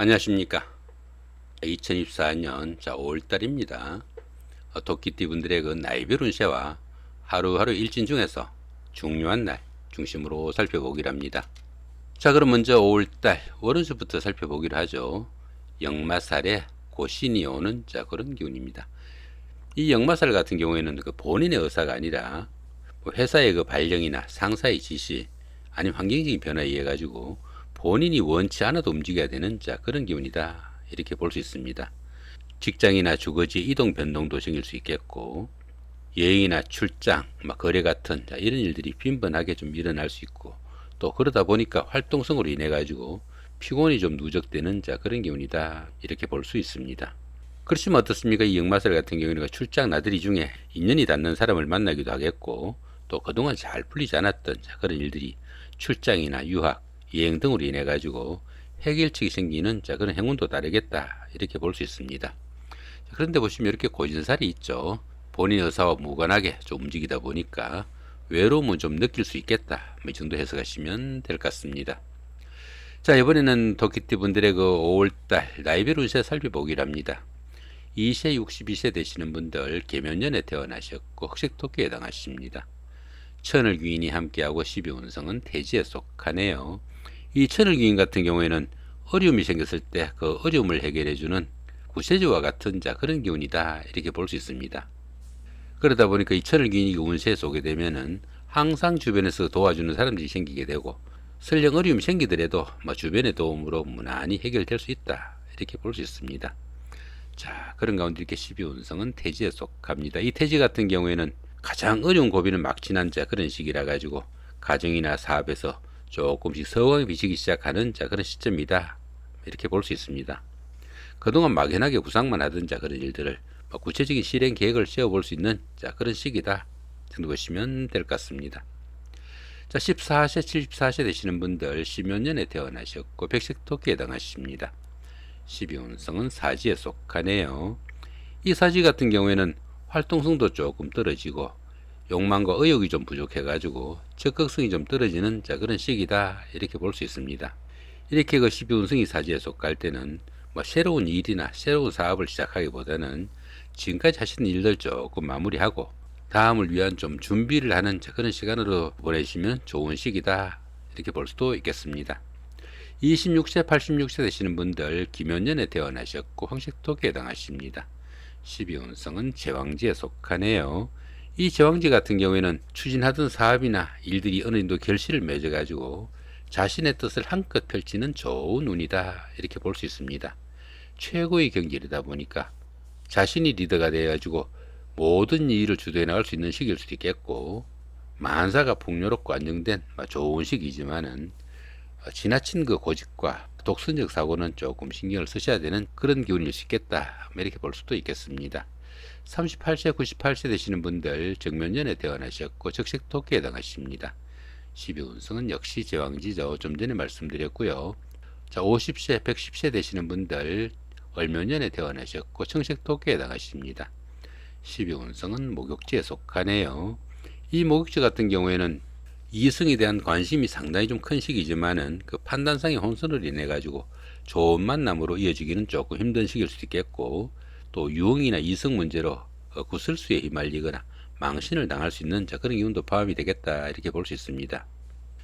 안녕하십니까. 2024년 5월달입니다. 토끼띠 분들의 그 나이별 운세와 하루하루 일진 중에서 중요한 날 중심으로 살펴보기로 합니다. 자, 그럼 먼저 5월달 월운수부터 살펴보기로 하죠. 역마살에 고신이 오는 그런 기운입니다. 이 역마살 같은 경우에는 그 본인의 의사가 아니라 뭐 회사의 그 발령이나 상사의 지시 아니면 환경적인 변화에 의해 가지고 본인이 원치 않아도 움직여야 되는 그런 기운이다, 이렇게 볼 수 있습니다. 직장이나 주거지 이동 변동도 생길 수 있겠고, 여행이나 출장, 거래 같은 이런 일들이 빈번하게 좀 일어날 수 있고, 또 그러다 보니까 활동성으로 인해 가지고 피곤이 좀 누적되는 그런 기운이다, 이렇게 볼 수 있습니다. 그렇지만 어떻습니까? 이 역마살 같은 경우는 출장 나들이 중에 인연이 닿는 사람을 만나기도 하겠고, 또 그동안 잘 풀리지 않았던 그런 일들이 출장이나 유학, 여행 등으로 인해 가지고 해결책이 생기는 그런 행운도 따르겠다, 이렇게 볼 수 있습니다. 그런데 보시면 이렇게 고진살이 있죠. 본인 의사와 무관하게 좀 움직이다 보니까 외로움은 좀 느낄 수 있겠다, 이 정도 해석하시면 될 것 같습니다. 자, 이번에는 토끼띠 분들의 그 5월달 나이별 운세 살펴보기로 합니다. 2세 62세 되시는 분들 계면년에 태어나셨고 흑색토끼에 해당하십니다. 천을귀인이 함께하고 12운성은 태지에 속하네요. 이 천을귀인 같은 경우에는 어려움이 생겼을 때 그 어려움을 해결해주는 구세주와 같은 그런 기운이다, 이렇게 볼 수 있습니다. 그러다 보니까 이 천을귀인이 운세에 쏘게 되면은 항상 주변에서 도와주는 사람들이 생기게 되고, 설령 어려움이 생기더라도 주변의 도움으로 무난히 해결될 수 있다, 이렇게 볼 수 있습니다. 자, 그런 가운데 이렇게 12운성은 태지에 속합니다. 이 태지 같은 경우에는 가장 어려운 고비는 막 지난 그런 시기라 가지고 가정이나 사업에서 조금씩 서광이 비치기 시작하는 그런 시점이다, 이렇게 볼 수 있습니다. 그동안 막연하게 구상만 하던 그런 일들을 구체적인 실행 계획을 세워볼 수 있는 그런 시기다 정도 보시면 될 것 같습니다. 자, 14세 74세 되시는 분들 신묘년에 태어나셨고 백색토끼에 해당하십니다. 12운성은 사지에 속하네요. 이 사지 같은 경우에는 활동성도 조금 떨어지고 욕망과 의욕이 좀 부족해가지고 적극성이 좀 떨어지는 그런 시기다, 이렇게 볼 수 있습니다. 이렇게 그 12운성이 사지에 속할 때는 새로운 일이나 새로운 사업을 시작하기보다는 지금까지 하신 일들 조금 마무리하고 다음을 위한 좀 준비를 하는 그런 시간으로 보내시면 좋은 시기다, 이렇게 볼 수도 있겠습니다. 26세 86세 되시는 분들 김연년에 태어나셨고 황식토끼에 해당하십니다. 12운성은 제왕지에 속하네요. 이 제왕지 같은 경우에는 추진하던 사업이나 일들이 어느 정도 결실을 맺어가지고 자신의 뜻을 한껏 펼치는 좋은 운이다, 이렇게 볼 수 있습니다. 최고의 경질이다 보니까 자신이 리더가 되어가지고 모든 일을 주도해 나갈 수 있는 시기일 수도 있겠고, 만사가 풍요롭고 안정된 좋은 시기지만은 지나친 그 고집과 독선적 사고는 조금 신경을 쓰셔야 되는 그런 기운일 수 있겠다, 이렇게 볼 수도 있겠습니다. 38세 98세 되시는 분들 정면년에 태어나셨고 적색토끼에 해당하십니다. 12운성은 역시 제왕지죠. 좀 전에 말씀드렸고요. 자, 50세 110세 되시는 분들 을묘년에 태어나셨고 청색토끼에 해당하십니다. 12운성은 목욕지에 속하네요. 이 목욕지 같은 경우에는 이성에 대한 관심이 상당히 좀 큰 시기지만은 그 판단상의 혼선으로 인해 가지고 좋은 만남으로 이어지기는 조금 힘든 시기일 수도 있겠고, 또 유흥이나 이성 문제로 구설수에 휘말리거나 망신을 당할 수 있는 그런 기운도 포함이 되겠다, 이렇게 볼 수 있습니다.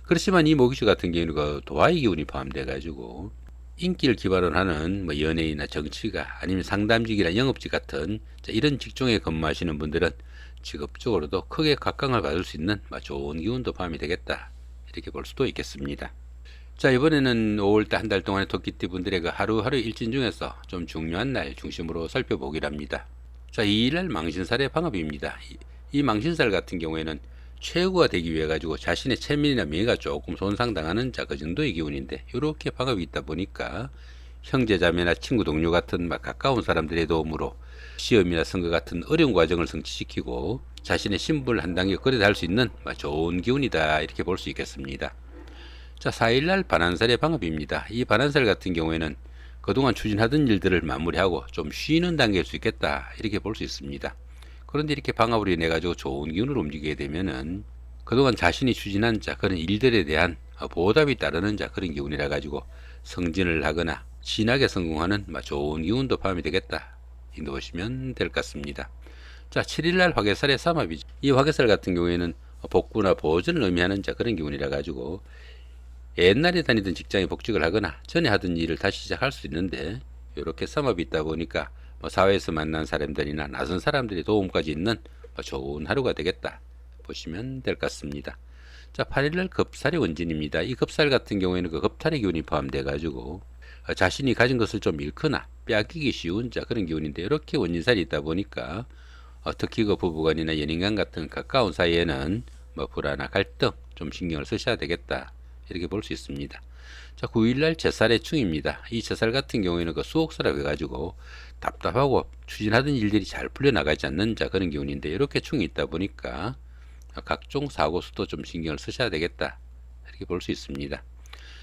그렇지만 이 목욕지 같은 경우는 그 도화의 기운이 포함돼 가지고 인기를 기반으로 하는 연예인이나 정치가 아니면 상담직이나 영업직 같은 이런 직종에 근무하시는 분들은 직업적으로도 크게 각광을 받을 수 있는 좋은 기운도 포함이 되겠다, 이렇게 볼 수도 있겠습니다. 자, 이번에는 5월달 한 달 동안의 토끼띠 분들의 그 하루하루 일진 중에서 좀 중요한 날 중심으로 살펴보기로 합니다. 자, 2일날 망신살의 방업입니다. 이 망신살 같은 경우에는 최고가 되기 위해 가지고 자신의 체면이나 명예가 조금 손상당하는 그 정도의 기운인데, 이렇게 방업이 있다 보니까 형제자매나 친구 동료 같은 가까운 사람들의 도움으로 시험이나 선거 같은 어려운 과정을 성취시키고 자신의 신분을 한 단계 끌어갈 수 있는 좋은 기운이다, 이렇게 볼 수 있겠습니다. 자, 4일날 반환살의 방업입니다. 이 반환살 같은 경우에는 그동안 추진하던 일들을 마무리하고 좀 쉬는 단계일 수 있겠다, 이렇게 볼 수 있습니다. 그런데 이렇게 방업으로 인해 가지고 좋은 기운으로 움직이게 되면은 그동안 자신이 추진한 그런 일들에 대한 보답이 따르는 그런 기운이라 가지고 승진을 하거나 진하게 성공하는 좋은 기운도 포함이 되겠다. 이렇게 보시면 될 것 같습니다. 자, 7일날 화개살의 삼합이죠. 이 화개살 같은 경우에는 복구나 보존을 의미하는 그런 기운이라 가지고 옛날에 다니던 직장에 복직을 하거나 전에 하던 일을 다시 시작할 수 있는데, 이렇게 삼합이 있다 보니까 사회에서 만난 사람들이나 낯선 사람들의 도움까지 있는 좋은 하루가 되겠다 보시면 될 것 같습니다. 자, 8일날 겁살의 원진입니다. 이 겁살 같은 경우에는 그 겁탈의 기운이 포함돼 가지고 자신이 가진 것을 좀 잃거나 빼앗기기 쉬운 그런 기운인데, 이렇게 원진살이 있다 보니까 특히 그 부부간이나 연인간 같은 가까운 사이에는 불화나 갈등 좀 신경을 쓰셔야 되겠다, 이렇게 볼 수 있습니다. 자, 9일날 제살의 충입니다. 이 제살 같은 경우에는 그 수옥사라고 해가지고 답답하고 추진하던 일들이 잘 풀려나가지 않는 그런 기운인데, 이렇게 충이 있다 보니까 각종 사고 수도 좀 신경을 쓰셔야 되겠다, 이렇게 볼 수 있습니다.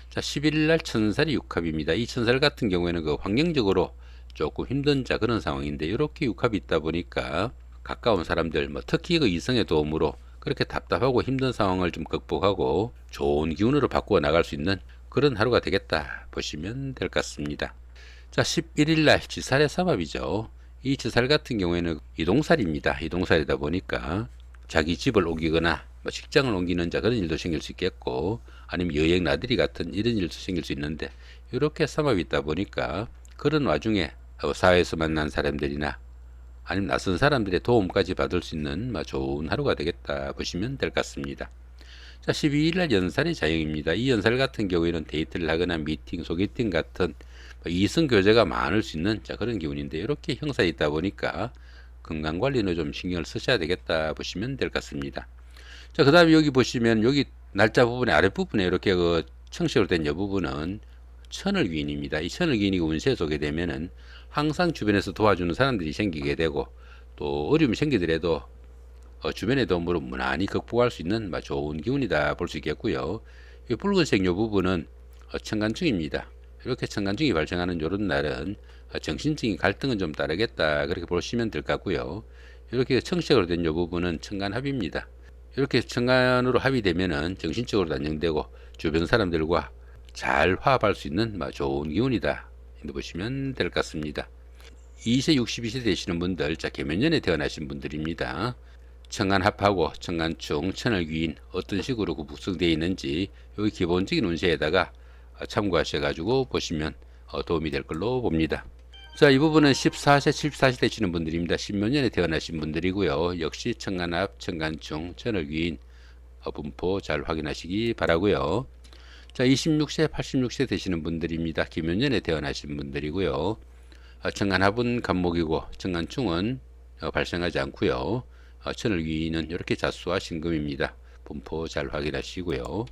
자, 11일날 천살이 육합입니다. 이 천살 같은 경우에는 그 환경적으로 조금 힘든 그런 상황인데, 이렇게 육합이 있다 보니까 가까운 사람들, 특히 그 이성의 도움으로 그렇게 답답하고 힘든 상황을 좀 극복하고 좋은 기운으로 바꾸어 나갈 수 있는 그런 하루가 되겠다 보시면 될 것 같습니다. 자, 11일날 지살의 삼합이죠. 이 지살 같은 경우에는 이동살입니다. 이동살이다 보니까 자기 집을 옮기거나 직장을 옮기는 그런 일도 생길 수 있겠고, 아니면 여행 나들이 같은 이런 일도 생길 수 있는데, 이렇게 삼합이 있다 보니까 그런 와중에 사회에서 만난 사람들이나 아니면 낯선 사람들의 도움까지 받을 수 있는 좋은 하루가 되겠다 보시면 될 것 같습니다. 자, 12일날 연살의 자영입니다. 이 연살 같은 경우에는 데이트를 하거나 미팅, 소개팅 같은 이성 교제가 많을 수 있는 그런 기운인데, 이렇게 형살이 있다 보니까 건강관리는 좀 신경을 쓰셔야 되겠다 보시면 될 것 같습니다. 자, 그 다음에 여기 보시면 여기 날짜 부분의 아랫부분에 이렇게 그 청식으로 된 이 부분은 천을귀인입니다. 이 천을귀인이 운세에 쏘게 되면은 항상 주변에서 도와주는 사람들이 생기게 되고, 또 어려움이 생기더라도 주변의 도움으로 무난히 극복할 수 있는 좋은 기운이다 볼 수 있겠고요. 이 붉은색 요 부분은 천간충입니다. 이렇게 천간충이 발생하는 이런 날은 정신적인 갈등은 좀 따르겠다, 그렇게 보시면 될 것 같고요. 이렇게 청색으로 된 요 부분은 천간합입니다. 이렇게 천간으로 합의되면은 정신적으로 안정되고 주변 사람들과 잘 화합할 수 있는 좋은 기운이다, 이렇게 보시면 될 것 같습니다. 2세 62세 되시는 분들, 계면년에 태어나신 분들입니다. 천간합하고 천간충, 천을귀인 어떤 식으로 구성되어 있는지 여기 기본적인 운세에다가 참고하셔가지고 보시면 도움이 될 걸로 봅니다. 자, 이 부분은 14세, 74세 되시는 분들입니다. 신묘년에 태어나신 분들이고요. 역시 천간합, 천간충, 천을귀인 분포 잘 확인하시기 바라고요. 자, 26세, 86세 되시는 분들입니다. 기묘년에 태어나신 분들이고요. 천간합은 간목이고 천간충은 발생하지 않고요. 천을귀인은 이렇게 자수와 신금입니다. 분포 잘 확인하시고요.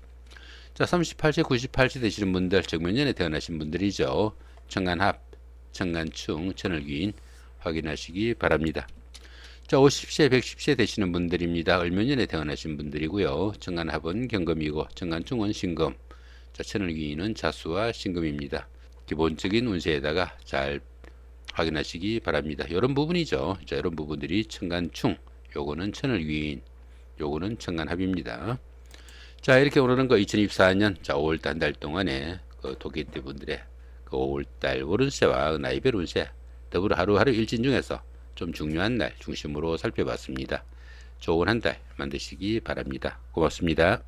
자, 38세, 98세 되시는 분들, 정묘년에 태어나신 분들이죠. 천간합, 천간충, 천을귀인 확인하시기 바랍니다. 자, 50세, 110세 되시는 분들입니다. 을묘년에 태어나신 분들이고요. 천간합은 경금이고 천간충은 신금, 자, 천을귀인은 자수와 신금입니다. 기본적인 운세에다가 잘 확인하시기 바랍니다. 이런 부분이죠. 자, 이런 부분들이 천간충, 요거는 천을귀인, 요거는 천간합입니다. 자, 이렇게 오늘은 2024년 5월달 한 달 동안에 토끼띠 분들의 5월달 월운세와 나이별 운세, 더불어 하루하루 일진 중에서 좀 중요한 날 중심으로 살펴봤습니다. 좋은 한 달 만드시기 바랍니다. 고맙습니다.